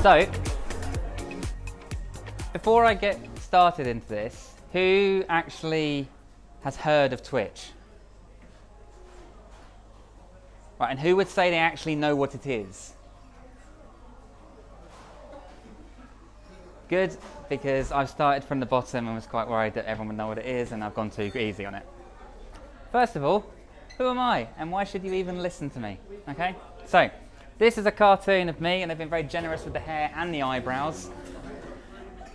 So, before I get started into this, who actually has heard of Twitch? Right, and who would say they actually know what it is? Good, because I've started from the bottom and was quite worried that everyone would know what it is, and I've gone too easy on it. First of all, who am I, and why should you even listen to me? Okay, so this is a cartoon of me, and they've been very generous with the hair and the eyebrows.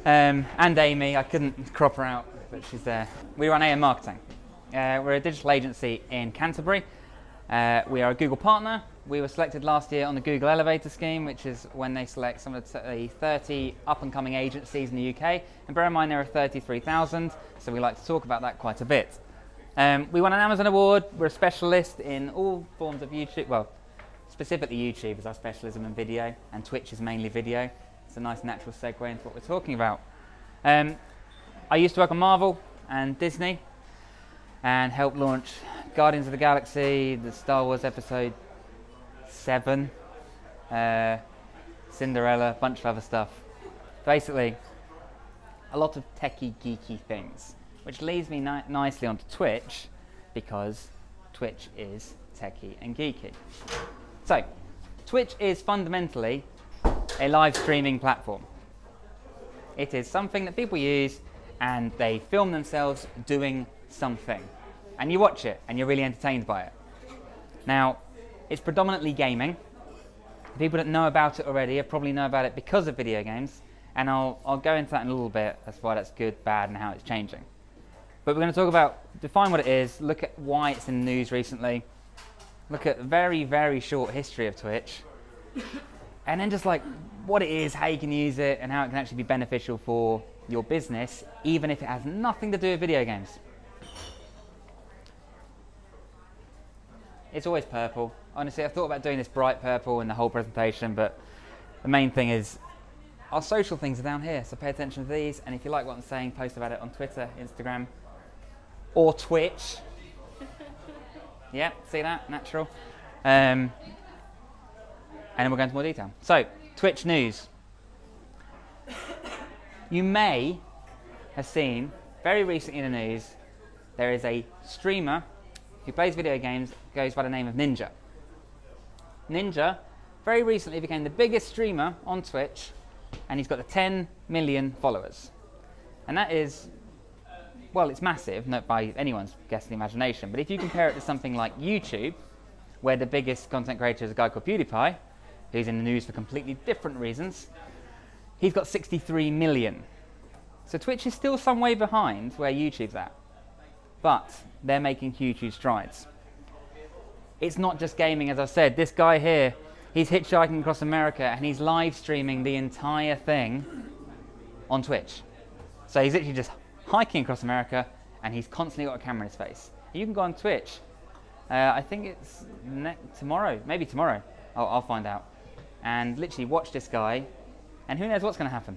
And Amy, I couldn't crop her out, but she's there. We run AM Marketing. We're a digital agency in Canterbury. We are a Google partner. We were selected last year on the Google Elevator Scheme, which is when they select some of the 30 up-and-coming agencies in the UK. And bear in mind, there are 33,000, so we like to talk about that quite a bit. We won an Amazon Award. We're a specialist in all forms of YouTube. Well, specifically YouTube is our specialism in video, and Twitch is mainly video. It's a nice natural segue into what we're talking about. I used to work on Marvel and Disney and helped launch Guardians of the Galaxy, the Star Wars Episode 7, Cinderella, a bunch of other stuff. Basically, a lot of techie, geeky things, which leads me nicely onto Twitch, because Twitch is techie and geeky. So, Twitch is fundamentally a live streaming platform. It is something that people use and they film themselves doing something. And you watch it and you're really entertained by it. Now, it's predominantly gaming. People that know about it already probably know about it because of video games. And I'll go into that in a little bit. That's why that's good, bad, and how it's changing. But we're going to talk about, define what it is, look at why it's in the news recently, look at a very, very short history of Twitch, and then just like what it is, how you can use it, and how it can actually be beneficial for your business, even if it has nothing to do with video games. It's always purple. Honestly, I've thought about doing this bright purple in the whole presentation, but the main thing is our social things are down here, so pay attention to these, and if you like what I'm saying, post about it on Twitter, Instagram, or Twitch. Yeah, see that? Natural. And then we'll go into more detail. So, Twitch news. You may have seen, very recently in the news, there is a streamer who plays video games, goes by the name of Ninja. Ninja very recently became the biggest streamer on Twitch, and he's got 10 million followers. And that is, well, it's massive, not by anyone's guessing imagination, but if you compare it to something like YouTube, where the biggest content creator is a guy called PewDiePie, who's in the news for completely different reasons, he's got 63 million. So Twitch is still some way behind where YouTube's at, but they're making huge, huge strides. It's not just gaming, as I've said. This guy here, he's hitchhiking across America and he's live streaming the entire thing on Twitch. So he's literally just hiking across America and he's constantly got a camera in his face. You can go on Twitch. I think it's tomorrow, maybe tomorrow. I'll find out. And literally watch this guy, and who knows what's going to happen.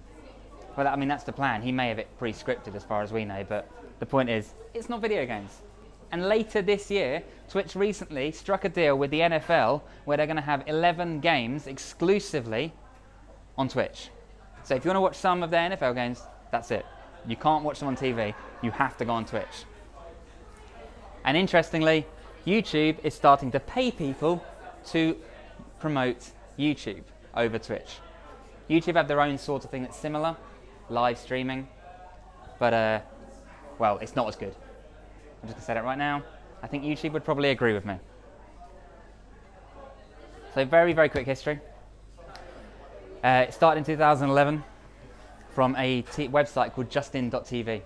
Well, I mean, that's the plan. He may have it pre-scripted as far as we know, but the point is, it's not video games. And later this year, Twitch recently struck a deal with the NFL where they're going to have 11 games exclusively on Twitch. So if you want to watch some of their NFL games, that's it. You can't watch them on TV. You have to go on Twitch. And interestingly, YouTube is starting to pay people to promote YouTube over Twitch. YouTube have their own sort of thing that's similar, live streaming, but well, it's not as good. I'm just going to say that right now. I think YouTube would probably agree with me. So very, very quick history. It started in 2011 from a website called Justin.tv.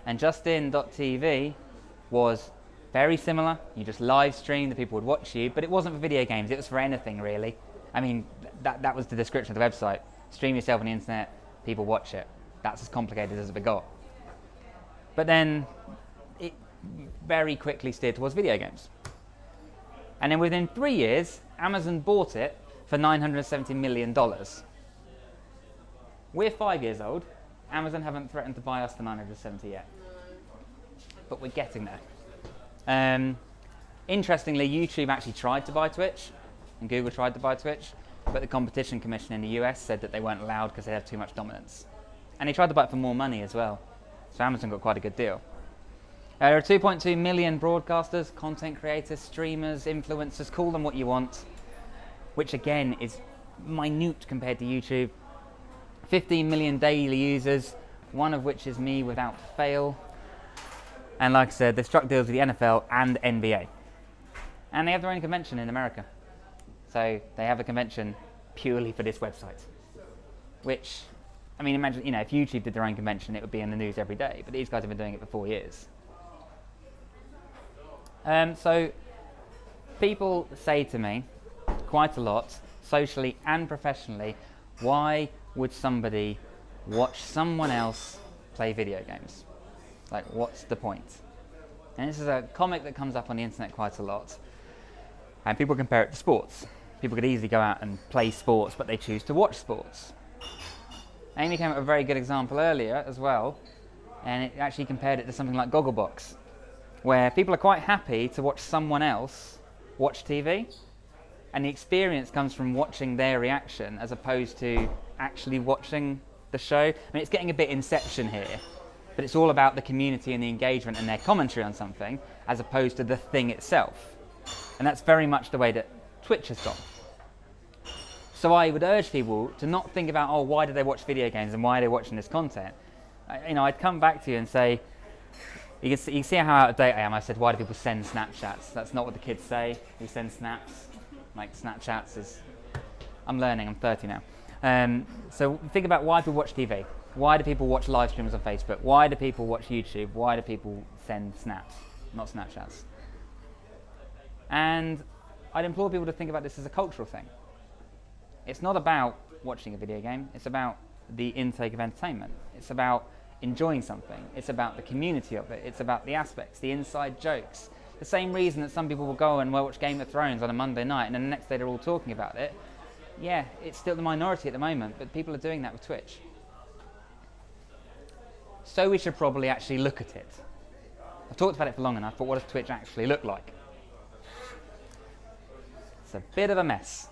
And Justin.tv was very similar. You just live stream, the people would watch you, but it wasn't for video games, it was for anything really. I mean, that was the description of the website. Stream yourself on the internet, people watch it. That's as complicated as it got. But then it very quickly steered towards video games. And then within 3 years, Amazon bought it for $970 million. We're 5 years old. Amazon haven't threatened to buy us for 970 yet. But we're getting there. Interestingly, YouTube actually tried to buy Twitch, and Google tried to buy Twitch, but the Competition Commission in the US said that they weren't allowed because they have too much dominance. And he tried to buy it for more money as well. So Amazon got quite a good deal. There are 2.2 million broadcasters, content creators, streamers, influencers, call them what you want, which again is minute compared to YouTube. 15 million daily users, one of which is me without fail. And like I said, they've struck deals with the NFL and NBA. And they have their own convention in America. So they have a convention purely for this website. Which, I mean, imagine, if YouTube did their own convention, it would be in the news every day. But these guys have been doing it for 4 years. So people say to me quite a lot, socially and professionally, why would somebody watch someone else play video games? Like, what's the point? And this is a comic that comes up on the internet quite a lot. And people compare it to sports. People could easily go out and play sports, but they choose to watch sports. Amy came up with a very good example earlier as well, and it actually compared it to something like Gogglebox, where people are quite happy to watch someone else watch TV, and the experience comes from watching their reaction as opposed to actually watching the show. I mean, it's getting a bit Inception here, but it's all about the community and the engagement and their commentary on something as opposed to the thing itself. And that's very much the way that Twitch has gone. So I would urge people to not think about, oh, why do they watch video games and why are they watching this content? I'd come back to you and say, you can see how out of date I am. I said, why do people send Snapchats? That's not what the kids say. You send snaps. Like, Snapchats is... I'm learning, I'm 30 now. So think about why people watch TV. Why do people watch live streams on Facebook? Why do people watch YouTube? Why do people send snaps, not Snapchats? And I'd implore people to think about this as a cultural thing. It's not about watching a video game. It's about the intake of entertainment. It's about enjoying something. It's about the community of it. It's about the aspects, the inside jokes. The same reason that some people will go and watch Game of Thrones on a Monday night and then the next day they're all talking about it. Yeah, it's still the minority at the moment, but people are doing that with Twitch. So we should probably actually look at it. I've talked about it for long enough, but what does Twitch actually look like? It's a bit of a mess.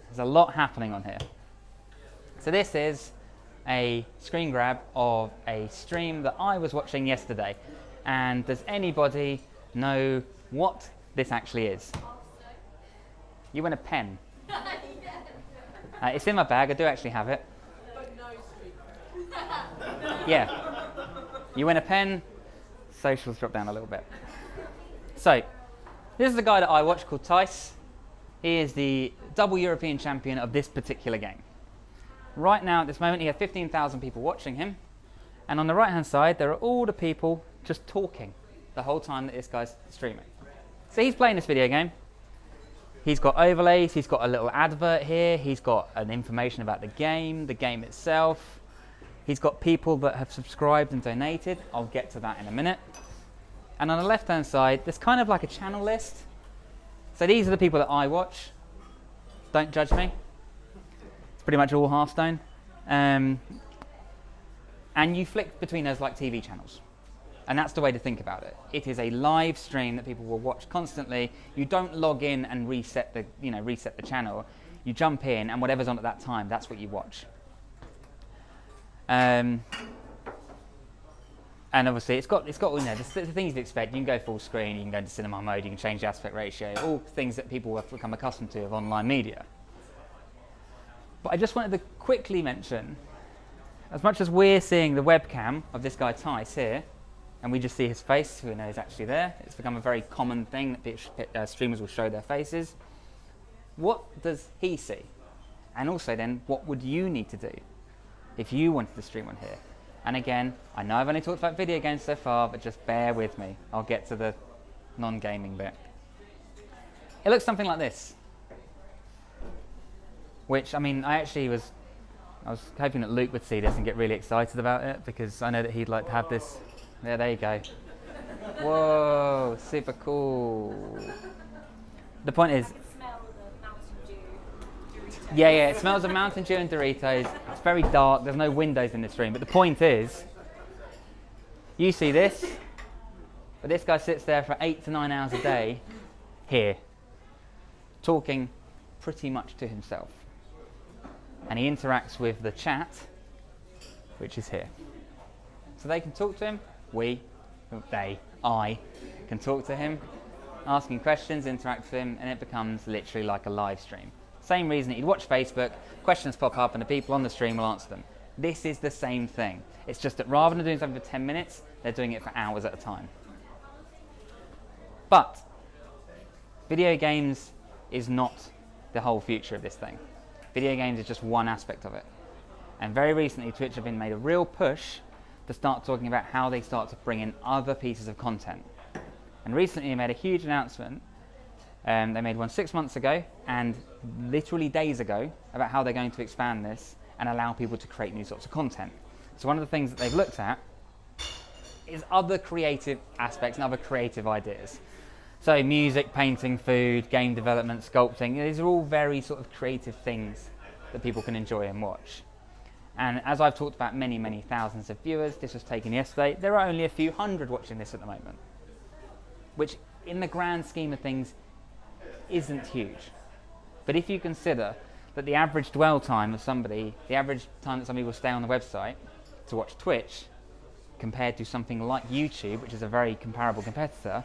There's a lot happening on here. So this is a screen grab of a stream that I was watching yesterday. And does anybody know what this actually is? You win a pen. It's in my bag, I do actually have it. Yeah. You win a pen, socials drop down a little bit. So, this is a guy that I watch called Tice. He is the double European champion of this particular game. Right now, at this moment, he has 15,000 people watching him. And on the right-hand side, there are all the people just talking the whole time that this guy's streaming. So he's playing this video game. He's got overlays, he's got a little advert here, he's got an information about the game itself. He's got people that have subscribed and donated. I'll get to that in a minute. And on the left-hand side, there's kind of like a channel list. So these are the people that I watch. Don't judge me. It's pretty much all Hearthstone. And you flick between those like TV channels. And that's the way to think about it. It is a live stream that people will watch constantly. You don't log in and reset the channel. You jump in, and whatever's on at that time, that's what you watch. And obviously, it's got the things you'd expect. You can go full screen, you can go into cinema mode, you can change the aspect ratio, all things that people have become accustomed to of online media. But I just wanted to quickly mention, as much as we're seeing the webcam of this guy Tice here, and we just see his face, who we know is actually there. It's become a very common thing that streamers will show their faces. What does he see? And also then, what would you need to do if you wanted to stream on here? And again, I know I've only talked about video games so far, but just bear with me. I'll get to the non-gaming bit. It looks something like this. Which, I mean, I was hoping that Luke would see this and get really excited about it, because I know that he'd like to have this. There you go. Whoa, super cool. The point is, yeah, it smells of Mountain Dew and Doritos. It's very dark, there's no windows in this room, but the point is, you see this, but this guy sits there for 8 to 9 hours a day, here, talking pretty much to himself. and he interacts with the chat, which is here. So they can talk to him, I can talk to him, asking questions, interact with him, and it becomes literally like a live stream. Same reason that you'd watch Facebook, questions pop up and the people on the stream will answer them. This is the same thing. It's just that rather than doing something for 10 minutes, they're doing it for hours at a time. But video games is not the whole future of this thing. Video games is just one aspect of it. And very recently, Twitch have been made a real push to start talking about how they start to bring in other pieces of content. And recently they made a huge announcement. They made one 6 months ago and literally days ago about how they're going to expand this and allow people to create new sorts of content. So one of the things that they've looked at is other creative aspects and other creative ideas. So music, painting, food, game development, sculpting, these are all very sort of creative things that people can enjoy and watch. And as I've talked about many, many thousands of viewers, this was taken yesterday, there are only a few hundred watching this at the moment, which in the grand scheme of things isn't huge. But if you consider that the average dwell time of somebody, the average time that somebody will stay on the website to watch Twitch compared to something like YouTube, which is a very comparable competitor,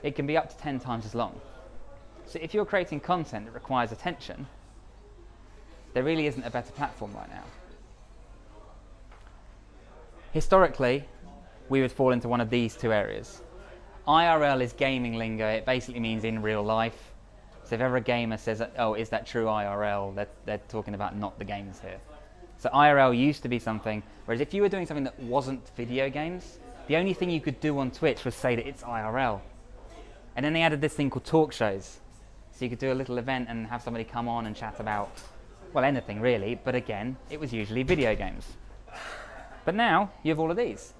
it can be up to 10 times as long. So if you're creating content that requires attention, there really isn't a better platform right now. Historically, we would fall into one of these two areas. IRL is gaming lingo. It basically means in real life. So if ever a gamer says, oh, is that true IRL? They're talking about not the games here. So IRL used to be something, whereas if you were doing something that wasn't video games, the only thing you could do on Twitch was say that it's IRL. And then they added this thing called talk shows. So you could do a little event and have somebody come on and chat about, well, anything really, but again, it was usually video games. But now, you have all of these.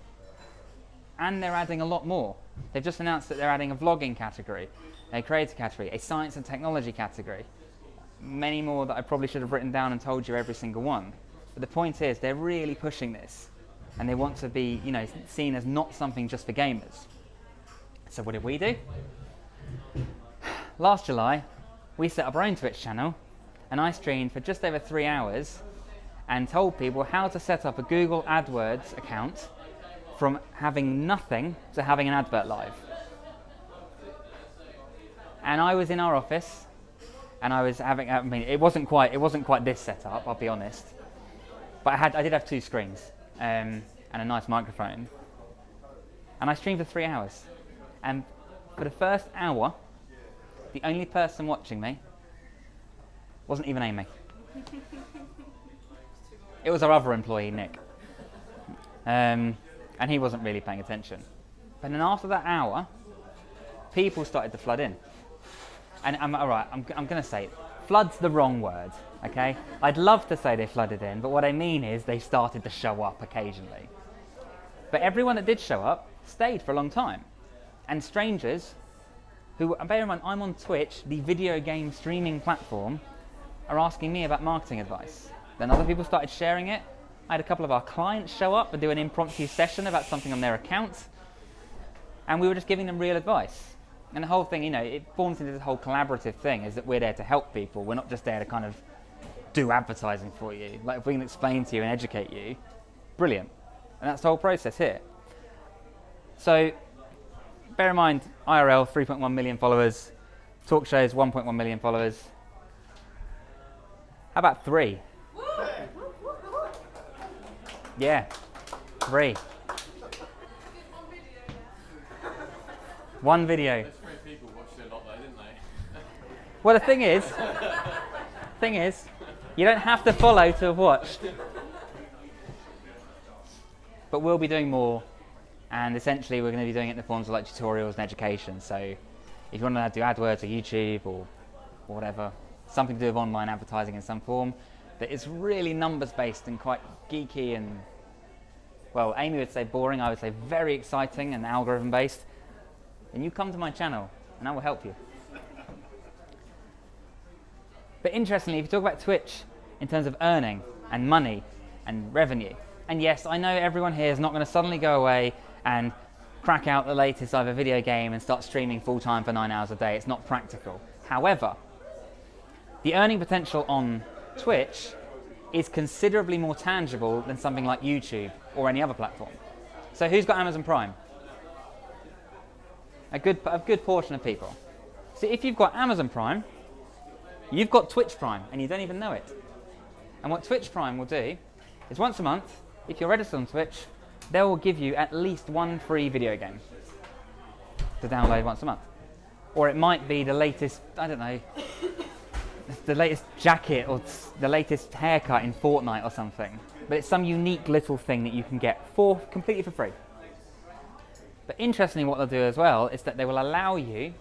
And they're adding a lot more. They've just announced that they're adding a vlogging category, a creator category, a science and technology category. Many more that I probably should have written down and told you every single one. But the point is, they're really pushing this. And they want to be, seen as not something just for gamers. So what did we do? Last July, we set up our own Twitch channel, and I streamed for just over 3 hours and told people how to set up a Google AdWords account from having nothing to having an advert live. And I was in our office, and I was having, it wasn't quite this setup, I'll be honest. But I did have 2 screens and a nice microphone. And I streamed for 3 hours. And for the first hour, the only person watching me wasn't even Amy. It was our other employee, Nick. And he wasn't really paying attention. But then after that hour, people started to flood in. And I'm going to say, flood's the wrong word, okay? I'd love to say they flooded in, but what I mean is they started to show up occasionally. But everyone that did show up stayed for a long time. And strangers, who, bear in mind, I'm on Twitch, the video game streaming platform, are asking me about marketing advice. Then other people started sharing it. I had a couple of our clients show up and do an impromptu session about something on their account. And we were just giving them real advice. And the whole thing, it forms into this whole collaborative thing, is that we're there to help people. We're not just there to kind of do advertising for you. Like, if we can explain to you and educate you, brilliant. And that's the whole process here. So, bear in mind, IRL, 3.1 million followers. Talk shows, 1.1 million followers. How about 3? Yeah, 3. One video. Those 3 people watched it a lot though, didn't they? Well, the thing is, you don't have to follow to have watched. But we'll be doing more, and essentially we're going to be doing it in the forms of like tutorials and education. So if you want to do AdWords or YouTube or whatever, something to do with online advertising in some form, that is really numbers based and quite geeky and, well, Amy would say boring, I would say very exciting and algorithm based, then you come to my channel and I will help you. But interestingly, if you talk about Twitch in terms of earning and money and revenue, and yes, I know everyone here is not going to suddenly go away and crack out the latest either video game and start streaming full time for 9 hours a day. It's not practical. However, the earning potential on Twitch is considerably more tangible than something like YouTube or any other platform. So who's got Amazon Prime? A good portion of people. So if you've got Amazon Prime, you've got Twitch Prime and you don't even know it. And what Twitch Prime will do is once a month, if you're registered on Twitch, they will give you at least one free video game to download once a month. Or it might be the latest, I don't know, the latest jacket or the latest haircut in Fortnite or something. But it's some unique little thing that you can get completely for free. But interestingly, what they'll do as well is that they will allow you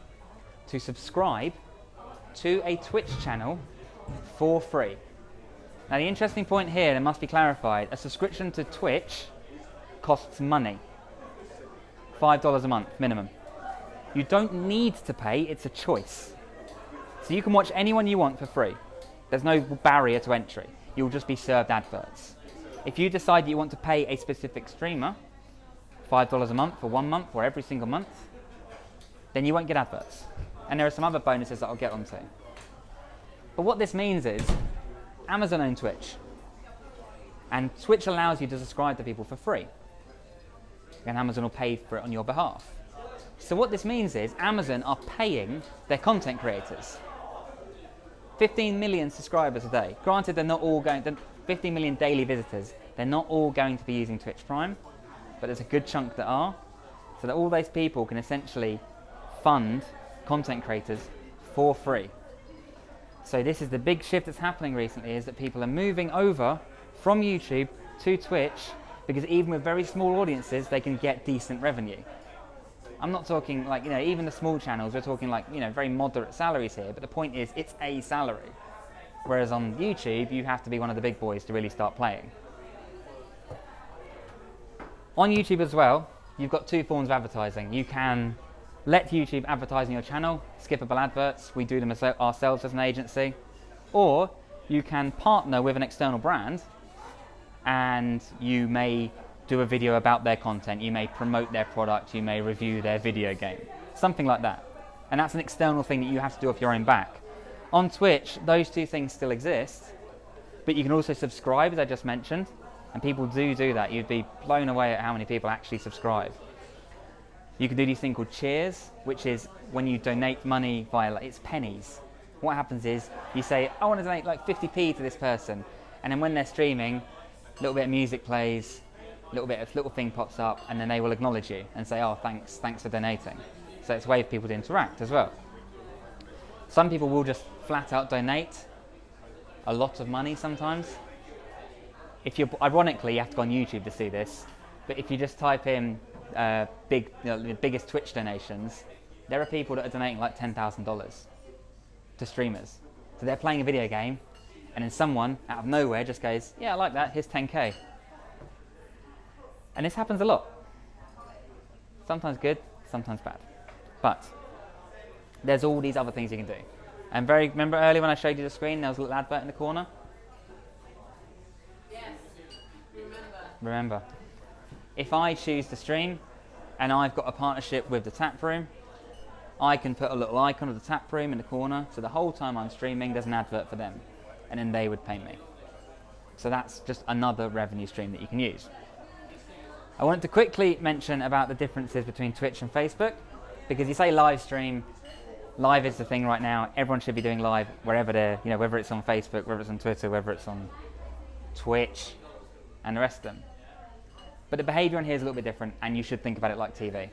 to subscribe to a Twitch channel for free. Now the interesting point here that must be clarified, a subscription to Twitch costs money. $5 a month minimum. You don't need to pay, it's a choice. So you can watch anyone you want for free. There's no barrier to entry. You'll just be served adverts. If you decide that you want to pay a specific streamer, $5 a month for 1 month or every single month, then you won't get adverts. And there are some other bonuses that I'll get onto. But what this means is, Amazon owns Twitch. And Twitch allows you to subscribe to people for free. And Amazon will pay for it on your behalf. So what this means is, Amazon are paying their content creators. 15 million subscribers a day. Granted, they're not all going to, 15 million daily visitors, they're not all going to be using Twitch Prime, but there's a good chunk that are, so that all those people can essentially fund content creators for free. So this is the big shift that's happening recently, is that people are moving over from YouTube to Twitch, because even with very small audiences, they can get decent revenue. I'm not talking like, even the small channels, we're talking like, very moderate salaries here, but the point is, it's a salary. Whereas on YouTube, you have to be one of the big boys to really start playing. On YouTube as well, you've got two forms of advertising. You can let YouTube advertise on your channel, skippable adverts, we do them ourselves as an agency, or you can partner with an external brand and you may do a video about their content, you may promote their product, you may review their video game, something like that. And that's an external thing that you have to do off your own back. On Twitch, those two things still exist, but you can also subscribe, as I just mentioned, and people do that. You'd be blown away at how many people actually subscribe. You can do these things called cheers, which is when you donate money via, it's pennies. What happens is, you say, I want to donate like 50p to this person, and then when they're streaming, a little bit of music plays, little thing pops up, and then they will acknowledge you and say, oh, thanks for donating. So it's a way for people to interact as well. Some people will just flat out donate a lot of money sometimes. Ironically, you have to go on YouTube to see this, but if you just type in the biggest Twitch donations, there are people that are donating like $10,000 to streamers. So they're playing a video game, and then someone out of nowhere just goes, yeah, I like that, here's 10k. And this happens a lot. Sometimes good, sometimes bad. But there's all these other things you can do. And remember earlier when I showed you the screen, there was a little advert in the corner? Yes, Remember. If I choose to stream, and I've got a partnership with the tap room, I can put a little icon of the tap room in the corner, so the whole time I'm streaming, there's an advert for them. And then they would pay me. So that's just another revenue stream that you can use. I want to quickly mention about the differences between Twitch and Facebook, because you say live stream, live is the thing right now. Everyone should be doing live wherever they're, whether it's on Facebook, whether it's on Twitter, whether it's on Twitch, and the rest of them. But the behavior on here is a little bit different, and you should think about it like TV.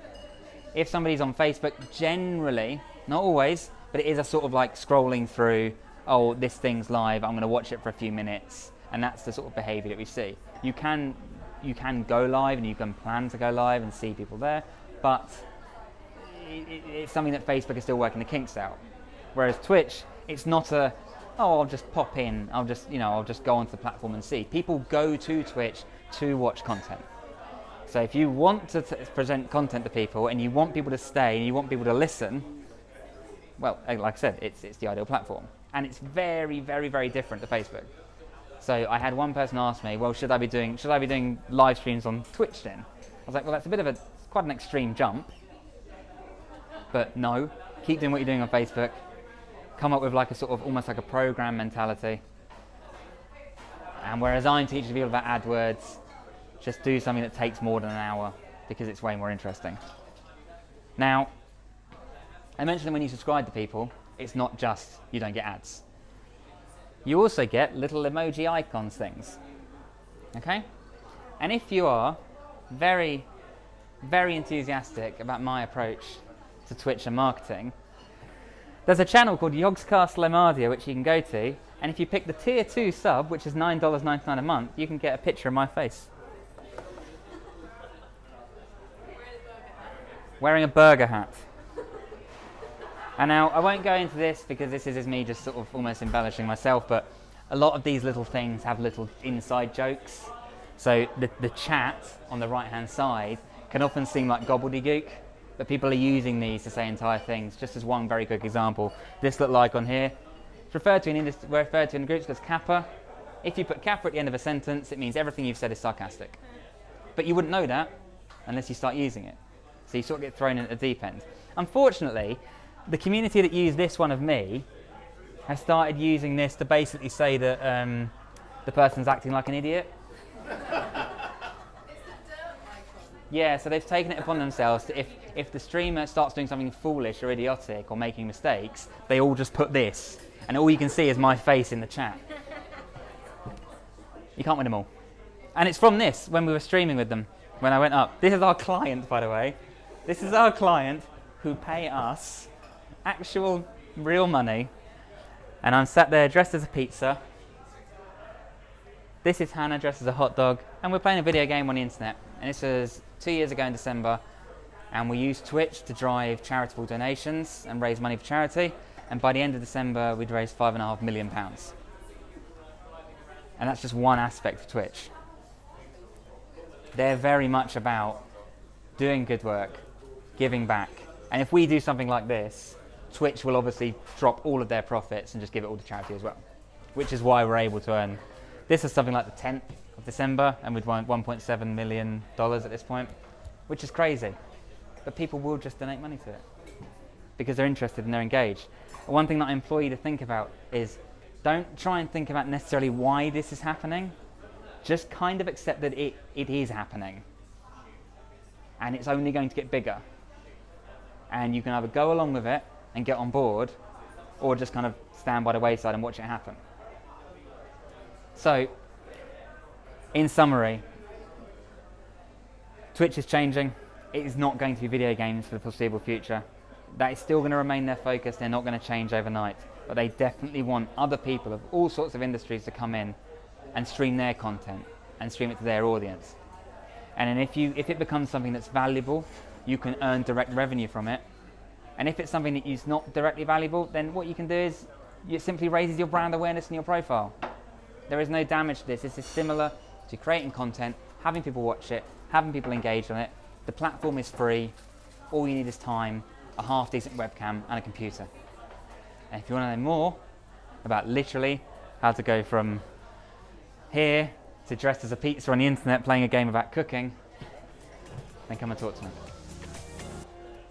If somebody's on Facebook, generally, not always, but it is a sort of like scrolling through, oh, this thing's live, I'm going to watch it for a few minutes, and that's the sort of behavior that we see. You can go live and you can plan to go live and see people there, but it's something that Facebook is still working the kinks out. Whereas Twitch, it's not I'll just pop in, I'll just go onto the platform and see. People go to Twitch to watch content. So if you want to present content to people and you want people to stay and you want people to listen, well, like I said, it's the ideal platform. And it's very, very, very different to Facebook. So I had one person ask me, well, should I be doing live streams on Twitch then? I was like, well, that's quite an extreme jump. But no, keep doing what you're doing on Facebook. Come up with like a sort of almost like a program mentality. And whereas I'm teaching people about AdWords, just do something that takes more than an hour because it's way more interesting. Now, I mentioned that when you subscribe to people, it's not just you don't get ads. You also get little emoji icons things, okay? And if you are very, very enthusiastic about my approach to Twitch and marketing, there's a channel called Yogscast Lemardia which you can go to, and if you pick the tier 2 sub, which is $9.99 a month, you can get a picture of my face. Wearing a burger hat. And now, I won't go into this because this is me just sort of almost embellishing myself, but a lot of these little things have little inside jokes. So the chat on the right-hand side can often seem like gobbledygook, but people are using these to say entire things. Just as one very quick example, this little icon here, it's referred to in groups as kappa. If you put kappa at the end of a sentence, it means everything you've said is sarcastic. But you wouldn't know that unless you start using it. So you sort of get thrown in at the deep end. Unfortunately, the community that use this one of me has started using this to basically say that the person's acting like an idiot. Yeah, so they've taken it upon themselves to if the streamer starts doing something foolish or idiotic or making mistakes, they all just put this, and all you can see is my face in the chat. You can't win them all. And it's from this, when we were streaming with them, when I went up. This is our client, by the way. This is our client who pay us actual real money, and I'm sat there dressed as a pizza. This is Hannah dressed as a hot dog, and we're playing a video game on the internet. And this was 2 years ago in December, and we used Twitch to drive charitable donations and raise money for charity, and by the end of December we'd raised £5.5 million. And that's just one aspect of Twitch. They're very much about doing good work, giving back, and if we do something like this, Twitch will obviously drop all of their profits and just give it all to charity as well, which is why we're able to earn. This is something like the 10th of December, and we'd won $1.7 million at this point, which is crazy. But people will just donate money to it because they're interested and they're engaged. One thing that I implore you to think about is don't try and think about necessarily why this is happening. Just kind of accept that it is happening. And it's only going to get bigger. And you can either go along with it and get on board, or just kind of stand by the wayside and watch it happen. So, in summary, Twitch is changing. It is not going to be video games for the foreseeable future. That is still going to remain their focus. They're not going to change overnight. But they definitely want other people of all sorts of industries to come in and stream their content and stream it to their audience. And then if it becomes something that's valuable, you can earn direct revenue from it. And if it's something that is not directly valuable, then what you can do is it simply raises your brand awareness in your profile. There is no damage to this. This is similar to creating content, having people watch it, having people engage on it. The platform is free. All you need is time, a half-decent webcam, and a computer. And if you want to know more about literally how to go from here to dressed as a pizza on the internet playing a game about cooking, then come and talk to me.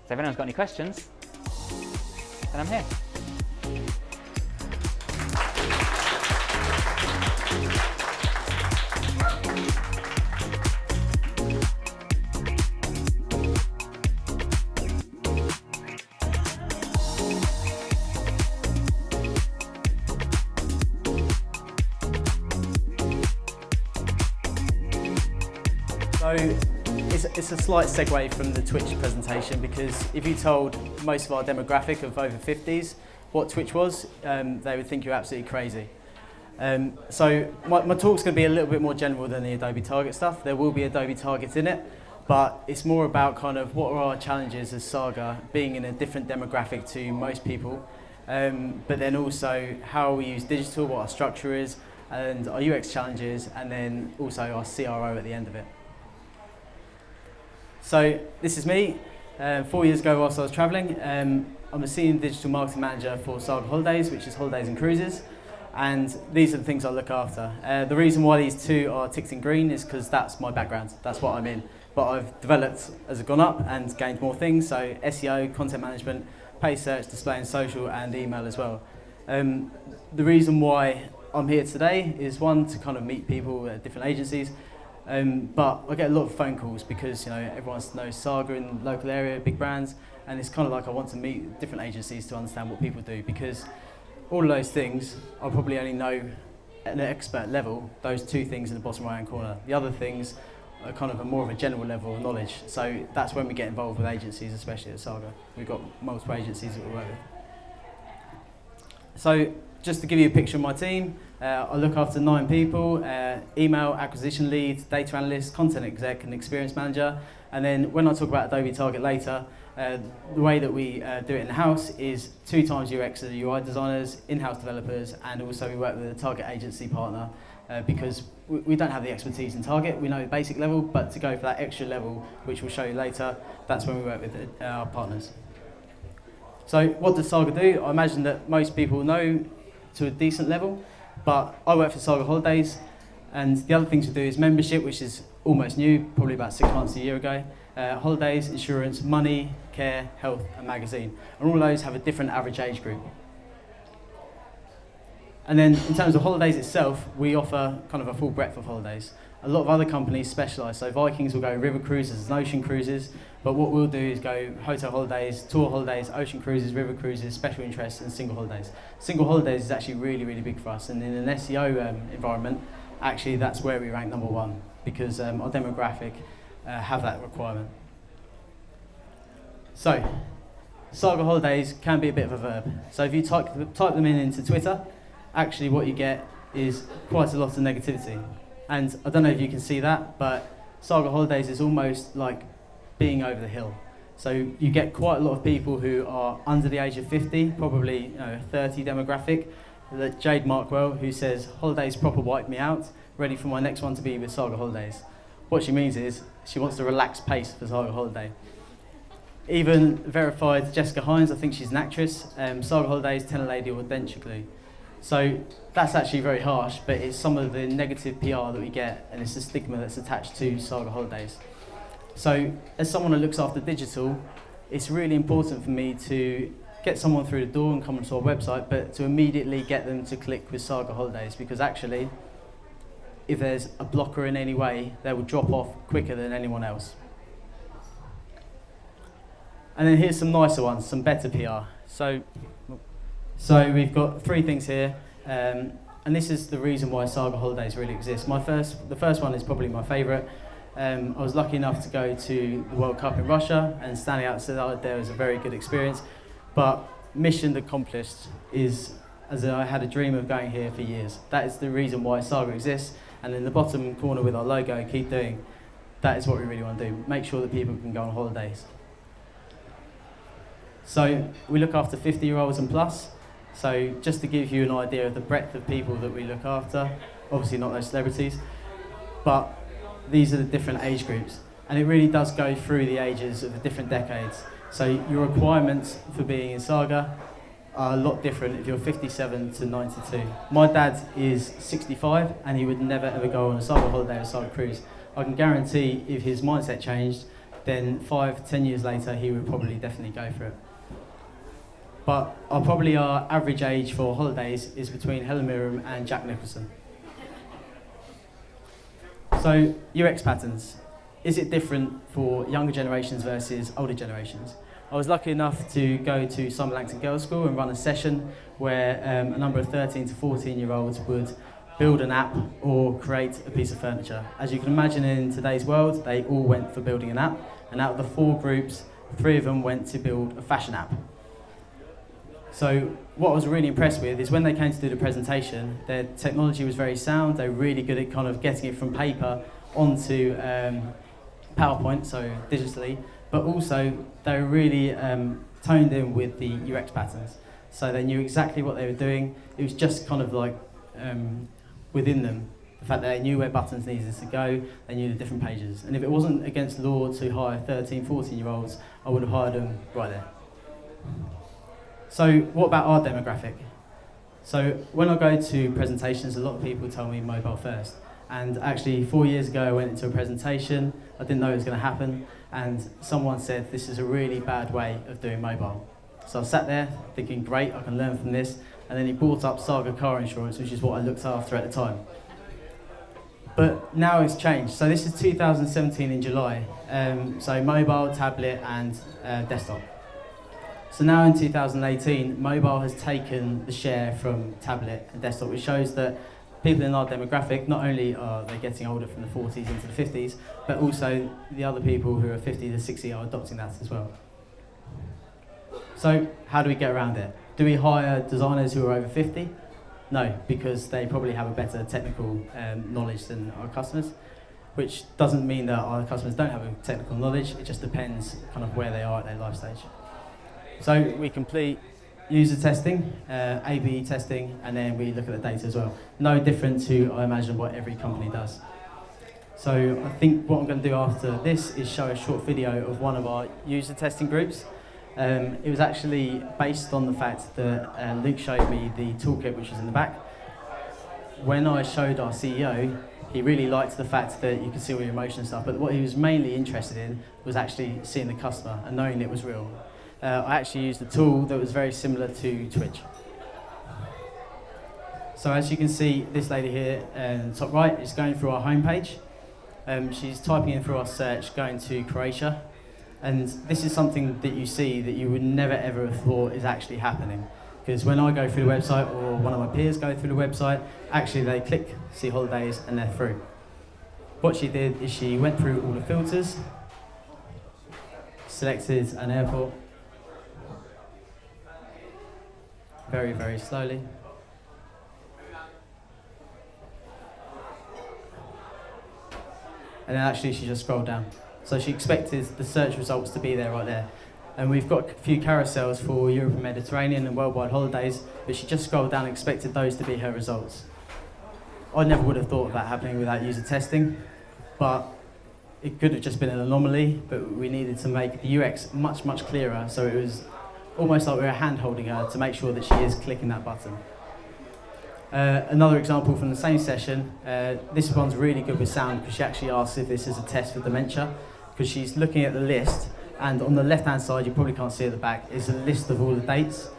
So if anyone's got any questions, then I'm here. So it's a slight segue from the Twitch presentation, because if you told most of our demographic of over 50s what Twitch was, they would think you're absolutely crazy. So my talk's going to be a little bit more general than the Adobe Target stuff. There will be Adobe Targets in it, but it's more about kind of what are our challenges as Saga, being in a different demographic to most people, but then also how we use digital, what our structure is, and our UX challenges, and then also our CRO at the end of it. So this is me. 4 years ago whilst I was travelling, I'm a senior digital marketing manager for Saga Holidays, which is holidays and cruises. And these are the things I look after. The reason why these two are ticked in green is because that's my background, that's what I'm in. But I've developed as I've gone up and gained more things, so SEO, content management, paid search, display and social, and email as well. The reason why I'm here today is one, to kind of meet people at different agencies, but I get a lot of phone calls because everyone knows Saga in the local area, big brands, and it's kind of like I want to meet different agencies to understand what people do, because all of those things I probably only know at an expert level, those two things in the bottom right hand corner. The other things are kind of more of a general level of knowledge, so that's when we get involved with agencies, especially at Saga. We've got multiple agencies that we work with. So just to give you a picture of my team, I look after 9 people, email acquisition lead, data analyst, content exec and experience manager. And then when I talk about Adobe Target later, the way that we do it in-house is 2 times UX and UI designers, in-house developers, and also we work with a Target agency partner because we don't have the expertise in Target. We know the basic level, but to go for that extra level, which we'll show you later, that's when we work with our partners. So what does Saga do? I imagine that most people know to a decent level, but I work for Saga Holidays, and the other things we do is membership, which is almost new, probably about 6 months, a year ago. Holidays, insurance, money, care, health, and magazine. And all those have a different average age group. And then in terms of holidays itself, we offer kind of a full breadth of holidays. A lot of other companies specialise, so Vikings will go river cruises and ocean cruises, but what we'll do is go hotel holidays, tour holidays, ocean cruises, river cruises, special interests, and single holidays. Single holidays is actually really, really big for us, and in an SEO environment, actually that's where we rank #1, because our demographic have that requirement. So, Saga Holidays can be a bit of a verb. So if you type them into Twitter, actually what you get is quite a lot of negativity. And I don't know if you can see that, but Saga Holidays is almost like being over the hill. So you get quite a lot of people who are under the age of 50, probably 30 demographic. That Jade Markwell, who says, "Holidays proper wiped me out, ready for my next one to be with Saga Holidays." What she means is she wants to relax pace for Saga Holiday. Even verified Jessica Hines, I think she's an actress, Saga Holidays, Tenor Lady or Denture Glue. So that's actually very harsh, but it's some of the negative PR that we get, and it's the stigma that's attached to Saga Holidays. So as someone who looks after digital, it's really important for me to get someone through the door and come onto our website, but to immediately get them to click with Saga Holidays, because actually, if there's a blocker in any way, they will drop off quicker than anyone else. And then here's some nicer ones, some better PR. So we've got 3 things here, and this is the reason why Saga Holidays really exists. The first one is probably my favourite. I was lucky enough to go to the World Cup in Russia, and standing outside there was a very good experience. But mission accomplished is, as I had a dream of going here for years. That is the reason why Saga exists. And in the bottom corner with our logo, keep doing, that is what we really want to do. Make sure that people can go on holidays. So we look after 50-year-olds and plus. So just to give you an idea of the breadth of people that we look after, obviously not those celebrities, but these are the different age groups. And it really does go through the ages of the different decades. So your requirements for being in Saga are a lot different if you're 57 to 92. My dad is 65 and he would never ever go on a Saga holiday or a Saga cruise. I can guarantee if his mindset changed, then 5-10 years later he would probably definitely go for it. But our average age for holidays is between Helen Mirren and Jack Nicholson. So UX patterns. Is it different for younger generations versus older generations? I was lucky enough to go to Simon Langton Girls' School and run a session where a number of 13 to 14-year-olds would build an app or create a piece of furniture. As you can imagine, in today's world, they all went for building an app, and out of the 4 groups, 3 of them went to build a fashion app. So what I was really impressed with is when they came to do the presentation, their technology was very sound. They were really good at kind of getting it from paper onto PowerPoint, so digitally, but also they were really toned in with the UX patterns. So they knew exactly what they were doing. It was just kind of like within them. The fact that they knew where buttons needed to go, they knew the different pages. And if it wasn't against law to hire 13, 14-year-olds, I would have hired them right there. So what about our demographic? So when I go to presentations, a lot of people tell me mobile first. And actually 4 years ago I went into a presentation, I didn't know it was going to happen, and someone said this is a really bad way of doing mobile. So I sat there thinking, great, I can learn from this. and then he bought up Saga car insurance, which is what I looked after at the time. But now it's changed. So this is 2017 in July. So mobile, tablet, and desktop. So now in 2018, mobile has taken the share from tablet and desktop, which shows that people in our demographic, not only are they getting older from the 40s into the 50s, but also the other people who are 50 to 60 are adopting that as well. So how do we get around it? Do we hire designers who are over 50? No, because they probably have a better technical knowledge than our customers, which doesn't mean that our customers don't have a technical knowledge. It just depends kind of where they are at their life stage. So we complete user testing, A/B testing, and then we look at the data as well. No different to, I imagine, what every company does. So I think what I'm going to do after this is show a short video of one of our user testing groups. It was actually based on the fact that Luke showed me the toolkit which is in the back. When I showed our CEO, he really liked the fact that you could see all your emotion and stuff, but what he was mainly interested in was actually seeing the customer and knowing it was real. I actually used a tool that was very similar to Twitch. So as you can see, this lady here in the top right is going through our homepage. She's typing in through our search, going to Croatia. And this is something that you see that you would never ever have thought is actually happening. Because when I go through the website, or one of my peers go through the website, actually they click see holidays and they're through. What she did is she went through all the filters, selected an airport, very, very slowly. And then actually she just scrolled down. So she expected the search results to be there right there. And we've got a few carousels for Europe and Mediterranean and worldwide holidays, but she just scrolled down and expected those to be her results. I never would have thought of that happening without user testing, but it could have just been an anomaly, but we needed to make the UX much, much clearer, so it was almost like we were hand holding her to make sure that she is clicking that button. Another example from the same session, this one's really good with sound because she actually asks if this is a test for dementia, because she's looking at the list, and on the left hand side, you probably can't see at the back, is a list of all the dates.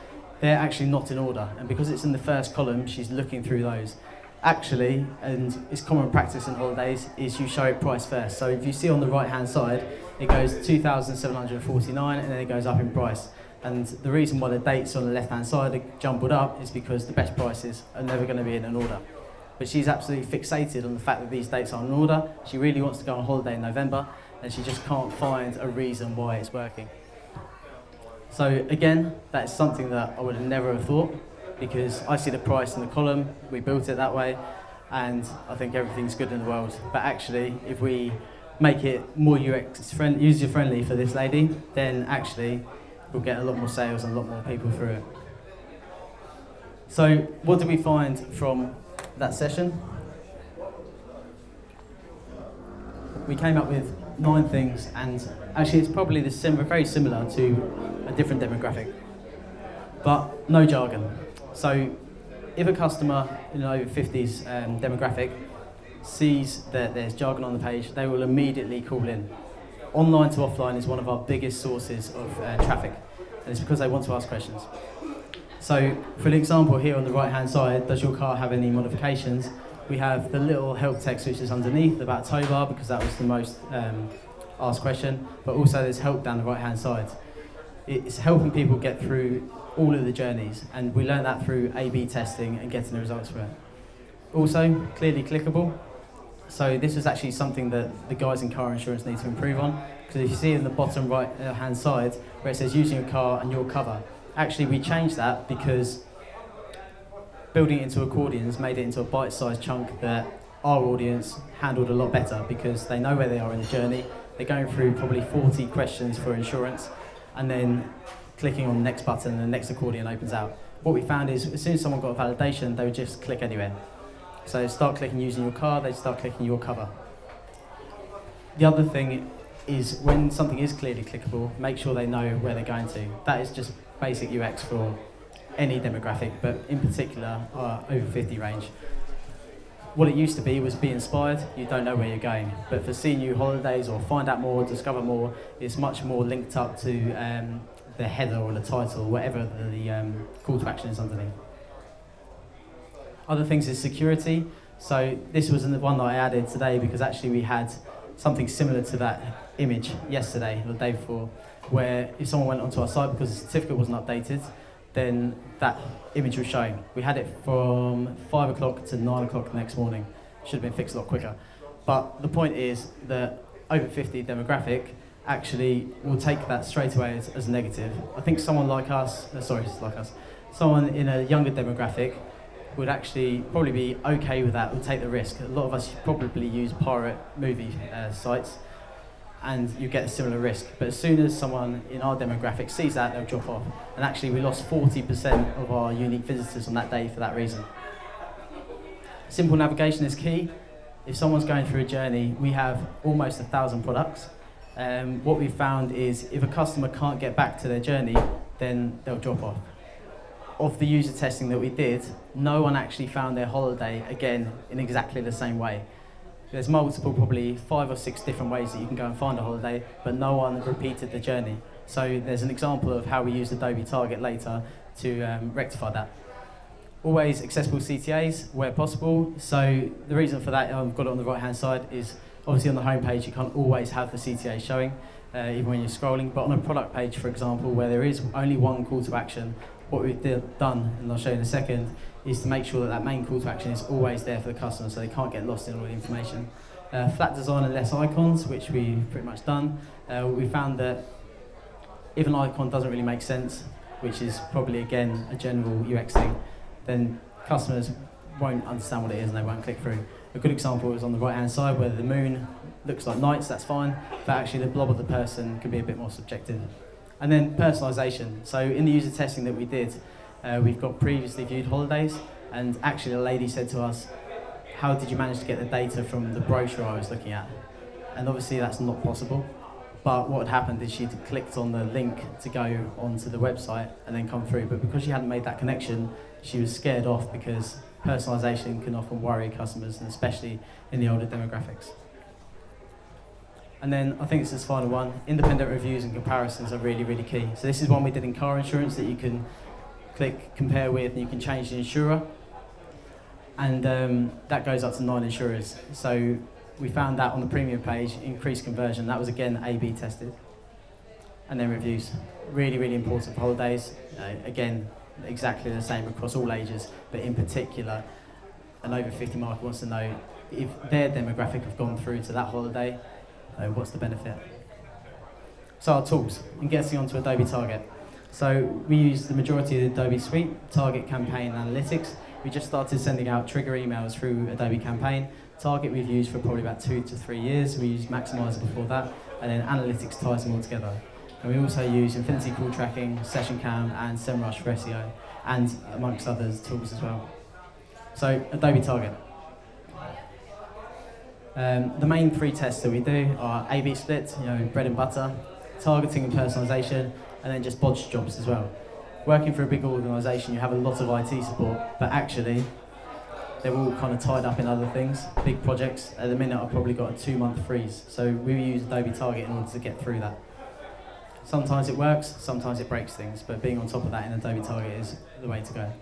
They're actually not in order, and because it's in the first column, she's looking through those. Actually, and it's common practice in holidays, is you show it price first. So if you see on the right hand side, it goes 2,749 and then it goes up in price. And the reason why the dates on the left hand side are jumbled up is because the best prices are never going to be in an order. But she's absolutely fixated on the fact that these dates are in order. She really wants to go on holiday in November and she just can't find a reason why it's working. So again, that's something that I would have never have thought, because I see the price in the column, we built it that way, and I think everything's good in the world. But actually, if we make it more user-friendly for this lady, then actually we'll get a lot more sales and a lot more people through it. So what did we find from that session? We came up with 9 things, and actually it's probably very similar to a different demographic, but no jargon. So if a customer in an over 50s demographic sees that there's jargon on the page, they will immediately call in. Online to offline is one of our biggest sources of traffic, and it's because they want to ask questions. So for an example here on the right hand side, does your car have any modifications? We have the little help text which is underneath about tow bar, because that was the most asked question, but also there's help down the right hand side. It's helping people get through all of the journeys, and we learned that through A/B testing and getting the results for it. Also, clearly clickable. So this is actually something that the guys in car insurance need to improve on, because if you see in the bottom right hand side where it says using your car and your cover, actually we changed that because building it into accordions made it into a bite-sized chunk that our audience handled a lot better, because they know where they are in the journey. They're going through probably 40 questions for insurance, and then clicking on the next button and the next accordion opens out. What we found is as soon as someone got a validation, they would just click anywhere. So start clicking using your car, they start clicking your cover. The other thing is when something is clearly clickable, make sure they know where they're going to. That is just basic UX for any demographic, but in particular our over 50 range. What it used to be was be inspired, you don't know where you're going. But for see new holidays or find out more, discover more, it's much more linked up to the header or the title, whatever the call to action is underneath. Other things is security. So this was the one that I added today because actually we had something similar to that image yesterday or the day before, where if someone went onto our site because the certificate wasn't updated, then that image was showing. We had it from 5 o'clock to 9 o'clock the next morning. Should have been fixed a lot quicker. But the point is that over 50 demographic actually will take that straight away as a negative. I think someone like us, someone in a younger demographic would actually probably be okay with that, would take the risk. A lot of us probably use pirate movie sites and you get a similar risk. But as soon as someone in our demographic sees that, they'll drop off. And actually we lost 40% of our unique visitors on that day for that reason. Simple navigation is key. If someone's going through a journey, we have almost 1,000 products. What we've found is if a customer can't get back to their journey, then they'll drop off. Of the user testing that we did, no one actually found their holiday again in exactly the same way. There's multiple, probably 5 or 6 different ways that you can go and find a holiday, but no one repeated the journey. So there's an example of how we use Adobe Target later to rectify that. Always accessible CTAs where possible. So the reason for that, I've got it on the right hand side, is obviously on the home page you can't always have the CTA showing, even when you're scrolling, but on a product page, for example, where there is only one call to action, what we've done, and I'll show you in a second, is to make sure that that main call to action is always there for the customer so they can't get lost in all the information. Flat design and less icons, which we've pretty much done. We found that if an icon doesn't really make sense, which is probably again a general UX thing, then customers won't understand what it is and they won't click through. A good example is on the right hand side where the moon looks like nights, that's fine, but actually the blob of the person can be a bit more subjective. And then personalisation. So in the user testing that we did, we've got previously viewed holidays, and actually a lady said to us, how did you manage to get the data from the brochure I was looking at? And obviously that's not possible, but what had happened is she'd clicked on the link to go onto the website and then come through, but because she hadn't made that connection, she was scared off because personalisation can often worry customers, and especially in the older demographics. And then I think this is the final one, independent reviews and comparisons are really, really key. So this is one we did in car insurance that you can click compare with and you can change the insurer. And that goes up to 9 insurers. So we found that on the premium page, increased conversion. That was again A/B tested. And then reviews, really, really important for holidays. Again, exactly the same across all ages, but in particular, an over 50 market wants to know if their demographic have gone through to that holiday, what's the benefit? So our tools, and getting onto Adobe Target. So we use the majority of the Adobe suite, Target, Campaign, Analytics. We just started sending out trigger emails through Adobe Campaign. Target we've used for probably about 2 to 3 years. We used Maximizer before that, and then Analytics ties them all together. And we also use Infinity Call Tracking, Session Cam, and SEMrush for SEO, and amongst others tools as well. So Adobe Target. The main 3 tests that we do are A/B split, bread and butter, targeting and personalisation, and then just bodge jobs as well. Working for a big organisation, you have a lot of IT support, but actually they're all kind of tied up in other things, big projects. At the minute I've probably got a 2-month freeze, so we use Adobe Target in order to get through that. Sometimes it works, sometimes it breaks things, but being on top of that in Adobe Target is the way to go.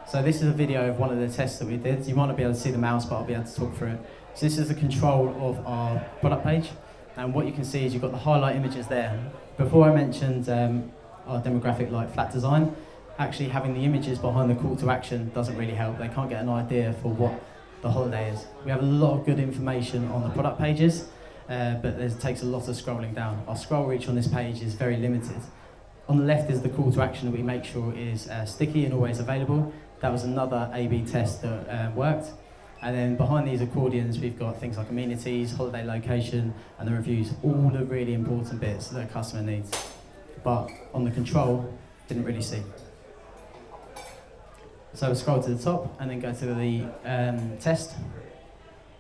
So this is a video of one of the tests that we did. You might not be able to see the mouse, but I'll be able to talk through it. So this is the control of our product page, and what you can see is you've got the highlight images there. Before I mentioned our demographic like flat design, actually having the images behind the call to action doesn't really help. They can't get an idea for what the holiday is. We have a lot of good information on the product pages, but it takes a lot of scrolling down. Our scroll reach on this page is very limited. On the left is the call to action that we make sure is sticky and always available. That was another A/B test that worked. And then behind these accordions, we've got things like amenities, holiday location, and the reviews, all the really important bits that a customer needs. But on the control, didn't really see. So we'll scroll to the top and then go to the test.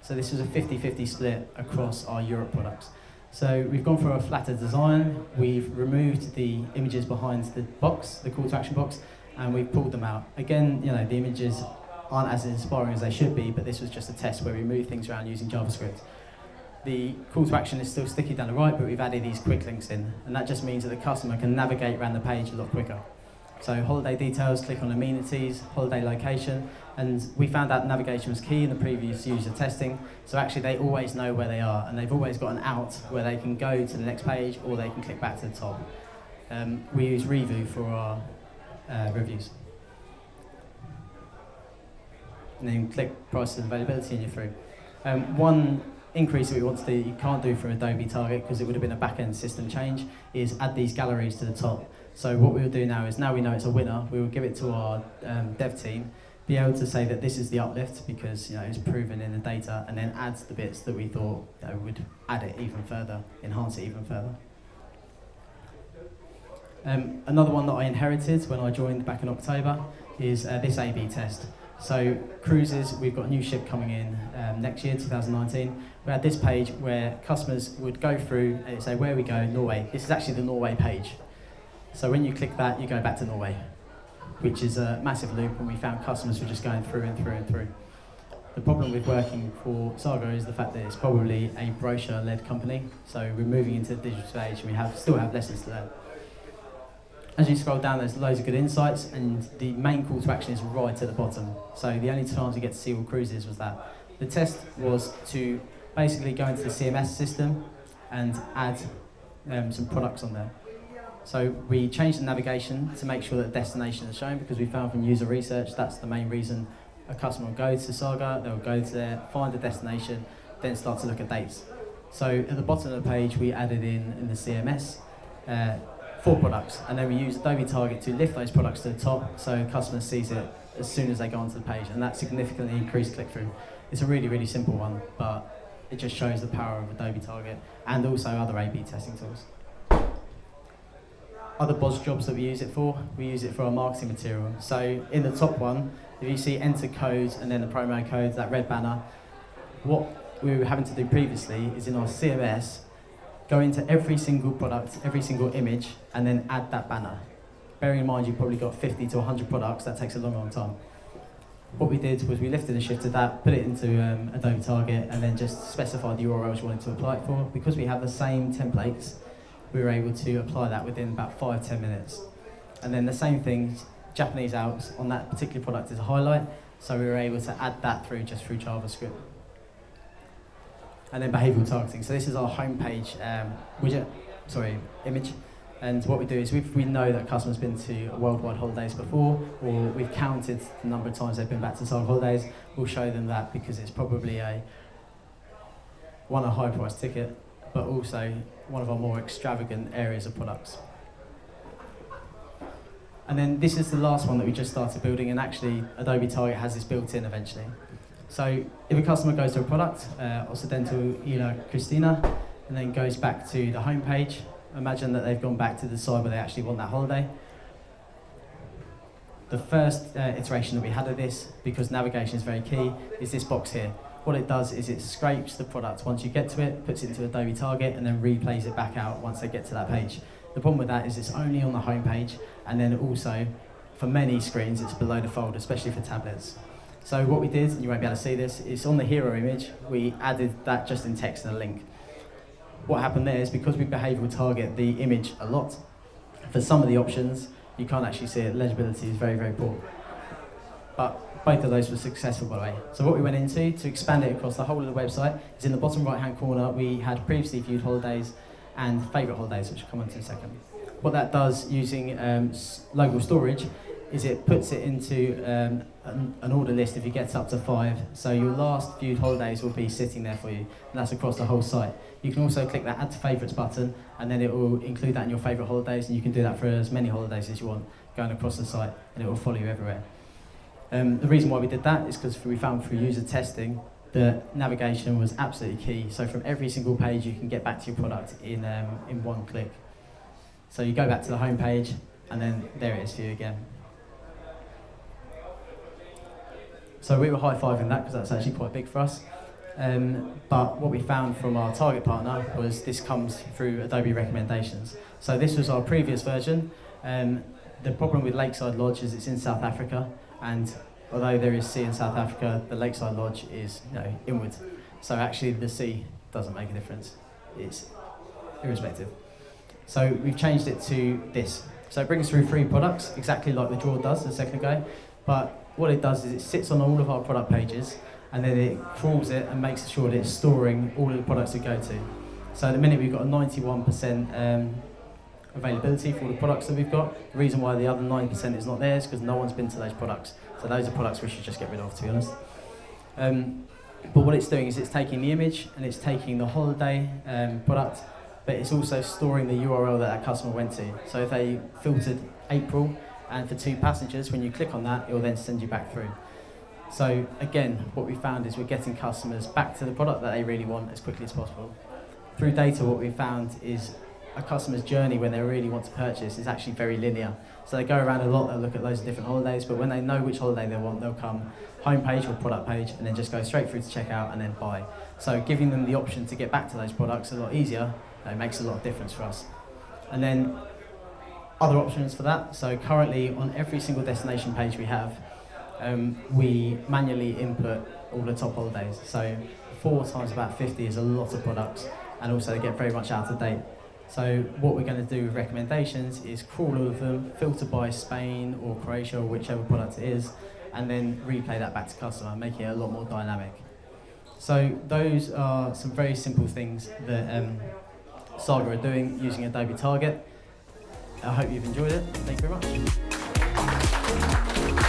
So this was a 50-50 split across our Europe products. So we've gone for a flatter design, we've removed the images behind the box, the call to action box, and we've pulled them out. Again, the images aren't as inspiring as they should be, but this was just a test where we moved things around using JavaScript. The call to action is still sticky down the right, but we've added these quick links in, and that just means that the customer can navigate around the page a lot quicker. So holiday details, click on amenities, holiday location, and we found out navigation was key in the previous user testing, so actually they always know where they are, and they've always got an out where they can go to the next page or they can click back to the top. We use Review for our reviews. And then click prices and availability and you're through. One increase that we want to do, you can't do from Adobe Target because it would have been a back-end system change, is add these galleries to the top. So what we will do now is, now we know it's a winner, we will give it to our dev team, be able to say that this is the uplift because it's proven in the data, and then add the bits that we thought would add it even further, enhance it even further. Another one that I inherited when I joined back in October is this A/B test. So cruises, we've got a new ship coming in next year, 2019. We had this page where customers would go through and say, where we go, Norway. This is actually the Norway page. So when you click that, you go back to Norway, which is a massive loop, and we found customers were just going through and through and through. The problem with working for Saga is the fact that it's probably a brochure-led company, so we're moving into the digital age and we still have lessons to learn. As you scroll down, there's loads of good insights, and the main call to action is right at the bottom. So the only times you get to see all cruises was that. The test was to basically go into the CMS system and add some products on there. So we changed the navigation to make sure that destination is shown, because we found from user research that's the main reason a customer will go to Saga, they'll go to there, find a destination, then start to look at dates. So at the bottom of the page we added in the CMS 4 products, and then we use Adobe Target to lift those products to the top so customer sees it as soon as they go onto the page, and that significantly increased click-through. It's a really, really simple one, but it just shows the power of Adobe Target and also other A/B testing tools. Other BOS jobs that we use it for our marketing material. So in the top one, if you see enter codes and then the promo code, that red banner, what we were having to do previously is in our CMS, go into every single product, every single image, and then add that banner. Bearing in mind you've probably got 50 to 100 products, that takes a long, long time. What we did was we lifted and shifted that, put it into Adobe Target, and then just specified the URLs you wanted to apply it for. Because we have the same templates, we were able to apply that within about 5-10 minutes. And then the same thing, Japanese outs on that particular product is a highlight, so we were able to add that through JavaScript. And then behavioural targeting. So this is our homepage image. And what we do is we know that customers been to worldwide holidays before, or we've counted the number of times they've been back to Saga holidays. We'll show them that because it's probably a high price ticket, but also one of our more extravagant areas of products. And then this is the last one that we just started building, and actually Adobe Target has this built in eventually. So if a customer goes to a product, Occidental Ila Christina, and then goes back to the home page, imagine that they've gone back to the side where they actually want that holiday. The first iteration that we had of this, because navigation is very key, is this box here. What it does is it scrapes the product once you get to it, puts it into Adobe Target, and then replays it back out once they get to that page. The problem with that is it's only on the home page, and then also, for many screens, it's below the fold, especially for tablets. So what we did, and you won't be able to see this, is on the hero image, we added that just in text and a link. What happened there is because we behavioural target the image a lot, for some of the options, you can't actually see it. Legibility is very, very poor. But both of those were successful, by the way. So what we went into, to expand it across the whole of the website, is in the bottom right-hand corner, we had previously viewed holidays and favourite holidays, which I'll come on to in a second. What that does using local storage is it puts it into an order list if you get up to 5. So your last viewed holidays will be sitting there for you, and that's across the whole site. You can also click that Add to Favourites button, and then it will include that in your favourite holidays, and you can do that for as many holidays as you want, going across the site, and it will follow you everywhere. The reason why we did that is because we found through user testing that navigation was absolutely key. So from every single page, you can get back to your product in one click. So you go back to the home page, and then there it is for you again. So we were high-fiving that because that's actually quite big for us. But what we found from our target partner was this comes through Adobe recommendations. So this was our previous version. The problem with Lakeside Lodge is it's in South Africa, and although there is sea in South Africa, the Lakeside Lodge is inward. So actually the sea doesn't make a difference. It's irrespective. So we've changed it to this. So it brings through 3 products, exactly like the drawer does a second ago, but what it does is it sits on all of our product pages, and then it crawls it and makes sure that it's storing all of the products we go to. So at the minute we've got a 91% availability for all the products that we've got. The reason why the other 9% is not there is because no one's been to those products. So those are products we should just get rid of, to be honest. But what it's doing is it's taking the image and it's taking the holiday product, but it's also storing the URL that customer went to. So if they filtered April and for 2 passengers, when you click on that, it will then send you back through. So again, what we found is we're getting customers back to the product that they really want as quickly as possible. Through data, what we found is a customer's journey when they really want to purchase is actually very linear. So they go around a lot, they'll look at loads of different holidays, but when they know which holiday they want, they'll come homepage or product page and then just go straight through to checkout and then buy. So giving them the option to get back to those products a lot easier, makes a lot of difference for us. And then other options for that, so currently on every single destination page we have, we manually input all the top holidays. So 4 times about 50 is a lot of products, and also they get very much out of date. So what we're going to do with recommendations is crawl all of them, filter by Spain or Croatia or whichever product it is, and then replay that back to customer, making it a lot more dynamic. So those are some very simple things that Saga are doing using Adobe Target. I hope you've enjoyed it. Thank you very much.